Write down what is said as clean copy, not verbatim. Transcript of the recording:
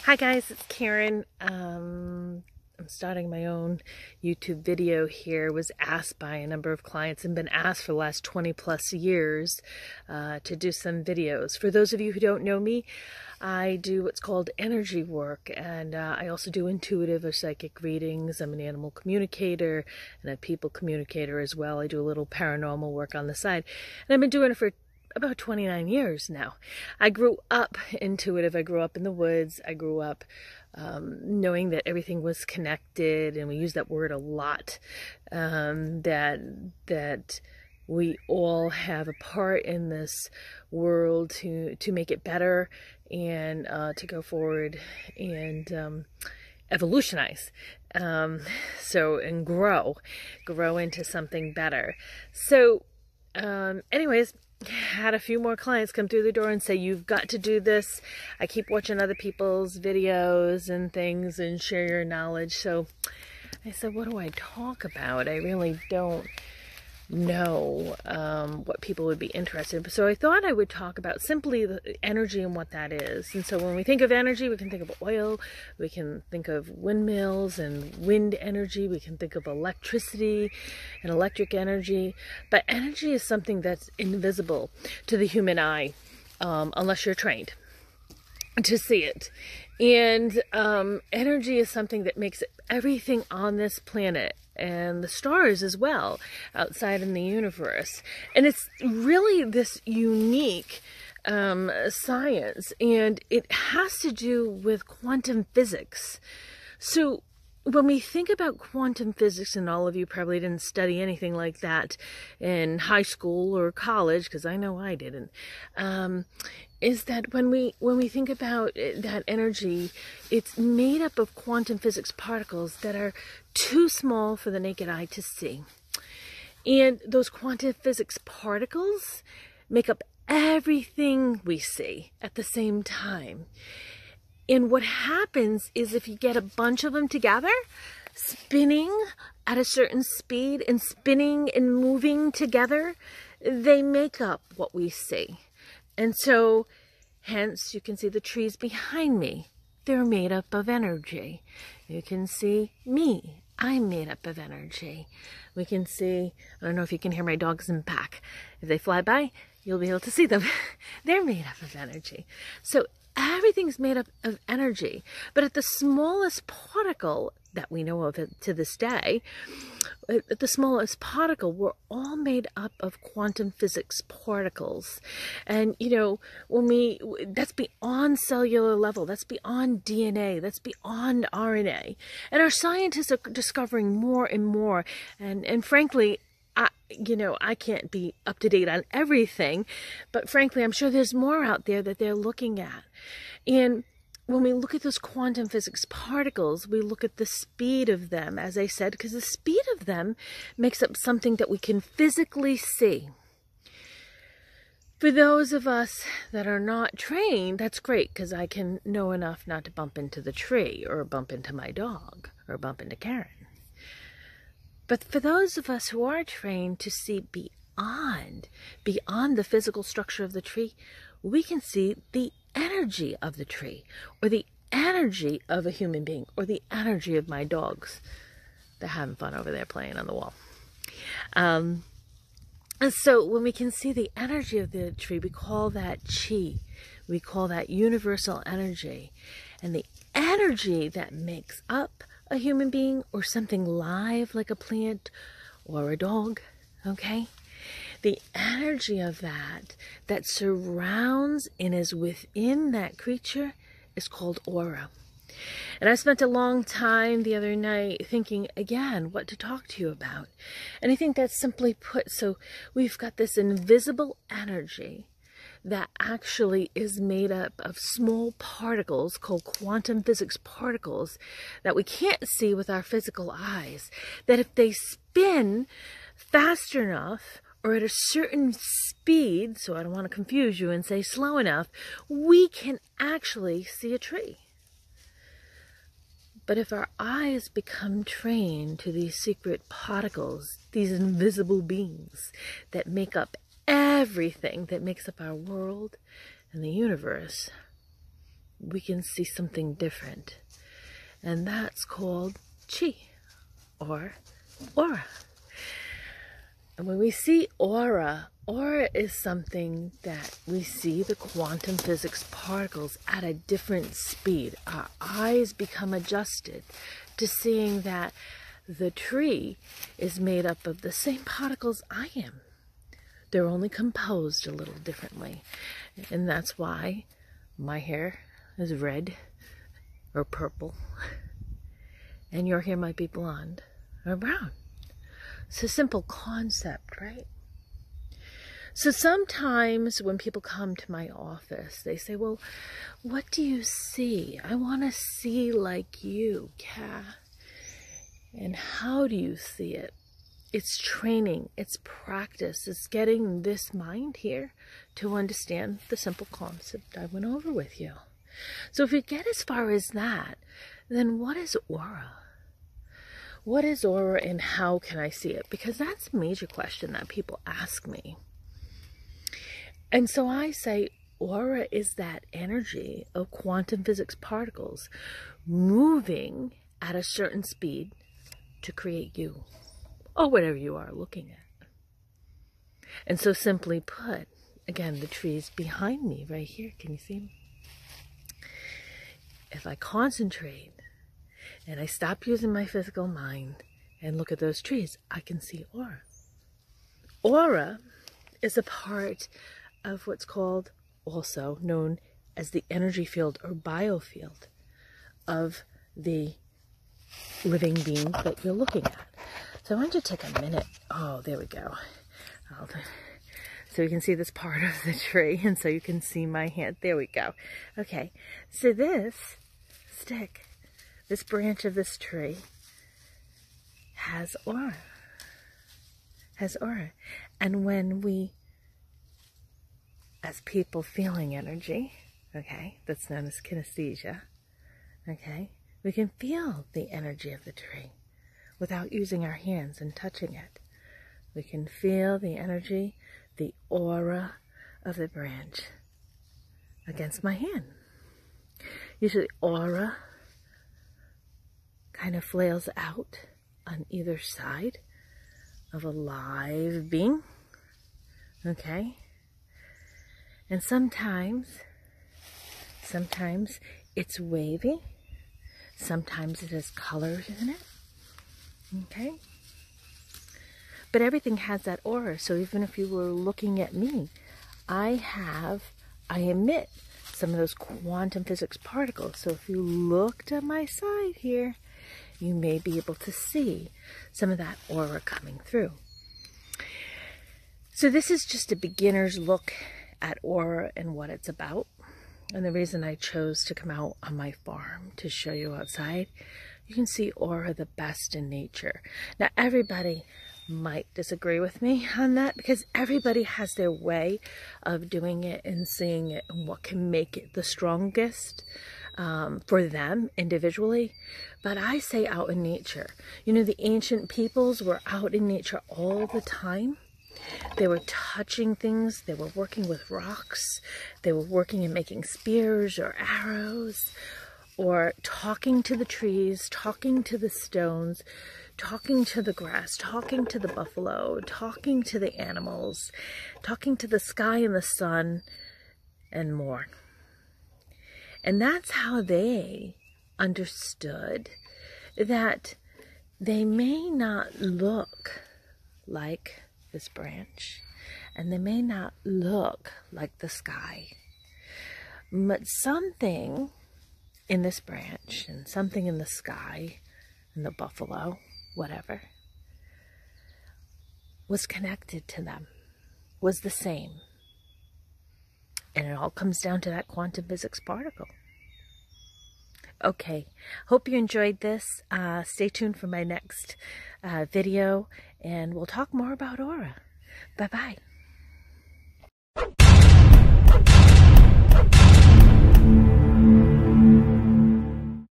Hi guys, it's Karen. I'm starting my own YouTube video here. Was asked by a number of clients and been asked for the last 20 plus years to do some videos. For those of you who don't know me, I do what's called energy work, and I also do intuitive or psychic readings. I'm an animal communicator and a people communicator as well. I do a little paranormal work on the side, and I've been doing it for about 29 years now. I grew up intuitive. I grew up in the woods. I grew up knowing that everything was connected, and we use that word a lot, that we all have a part in this world to make it better and to go forward and evolutionize. And grow into something better. So anyways, had a few more clients come through the door and say, you've got to do this. I keep watching other people's videos and things and share your knowledge. So I said, what do I talk about? I really don't know what people would be interested in. So I thought I would talk about simply the energy and what that is. And so when we think of energy, we can think of oil, we can think of windmills and wind energy, we can think of electricity and electric energy. But energy is something that's invisible to the human eye, unless you're trained to see it. And energy is something that makes everything on this planet and the stars as well outside in the universe. And it's really this unique science, and it has to do with quantum physics. So when we think about quantum physics, and all of you probably didn't study anything like that in high school or college, because I know I didn't, is that when we think about that energy, it's made up of quantum physics particles that are too small for the naked eye to see. And those quantum physics particles make up everything we see at the same time. And what happens is, if you get a bunch of them together, spinning at a certain speed and spinning and moving together, they make up what we see. And so, hence, you can see the trees behind me. They're made up of energy. You can see me. I'm made up of energy. We can see, I don't know if you can hear my dogs in the back. If they fly by, you'll be able to see them. They're made up of energy. So everything's made up of energy. But at the smallest particle that we know of to this day, at the smallest particle, we're all made up of quantum physics particles. And, you know, that's beyond cellular level, that's beyond DNA, that's beyond RNA. And our scientists are discovering more and more. And frankly, I can't be up to date on everything, but frankly, I'm sure there's more out there that they're looking at. And when we look at those quantum physics particles, we look at the speed of them, as I said, because the speed of them makes up something that we can physically see. For those of us that are not trained, that's great, because I can know enough not to bump into the tree or bump into my dog or bump into Karen. But for those of us who are trained to see beyond the physical structure of the tree, we can see the energy of the tree, or the energy of a human being, or the energy of my dogs. They're having fun over there playing on the wall. And so when we can see the energy of the tree, we call that chi. We call that universal energy. And the energy that makes up a human being, or something live like a plant or a dog, okay? The energy of that surrounds and is within that creature is called aura. And I spent a long time the other night thinking, again, what to talk to you about. And I think that's simply put, so we've got this invisible energy that actually is made up of small particles called quantum physics particles that we can't see with our physical eyes, that if they spin fast enough or at a certain speed, so I don't want to confuse you and say slow enough, we can actually see a tree. But if our eyes become trained to these secret particles, these invisible beings that make up everything that makes up our world and the universe, we can see something different. And that's called chi, or aura. And when we see aura, aura is something that we see the quantum physics particles at a different speed. Our eyes become adjusted to seeing that the tree is made up of the same particles I am. They're only composed a little differently. And that's why my hair is red or purple, and your hair might be blonde or brown. It's a simple concept, right? So sometimes when people come to my office, they say, well, what do you see? I want to see like you, Kat. And how do you see it? It's training, it's practice, it's getting this mind here to understand the simple concept I went over with you. So if you get as far as that, then what is aura? What is aura and how can I see it? Because that's a major question that people ask me. And so I say aura is that energy of quantum physics particles moving at a certain speed to create you, or whatever you are looking at. And so simply put, again, the trees behind me right here, can you see them? If I concentrate and I stop using my physical mind and look at those trees, I can see aura. Aura is a part of what's called, also known as the energy field or biofield of the living being that you're looking at. So I want you to take a minute. Oh, there we go. So you can see this part of the tree, and so you can see my hand. There we go. Okay, so this stick, this branch of this tree has aura. Has aura. And when we, as people feeling energy, okay, that's known as kinesthesia, okay, we can feel the energy of the tree without using our hands and touching it. We can feel the energy, the aura of the branch against my hand. Usually aura kind of flails out on either side of a live being, okay? And sometimes it's wavy. Sometimes it has colors in it, okay? But everything has that aura, so even if you were looking at me, I emit some of those quantum physics particles. So if you looked at my side here, you may be able to see some of that aura coming through. So this is just a beginner's look at aura and what it's about. And the reason I chose to come out on my farm to show you outside, you can see aura the best in nature. Now everybody might disagree with me on that because everybody has their way of doing it and seeing it and what can make it the strongest for them individually. But I say out in nature. You know, the ancient peoples were out in nature all the time. They were touching things. They were working with rocks. They were working and making spears or arrows, or talking to the trees, talking to the stones, talking to the grass, talking to the buffalo, talking to the animals, talking to the sky and the sun, and more. And that's how they understood that they may not look like this branch, and they may not look like the sky, but something in this branch and something in the sky and the buffalo, whatever, was connected to them, was the same. And it all comes down to that quantum physics particle. Okay, hope you enjoyed this. Stay tuned for my next video, and we'll talk more about aura. Bye-bye.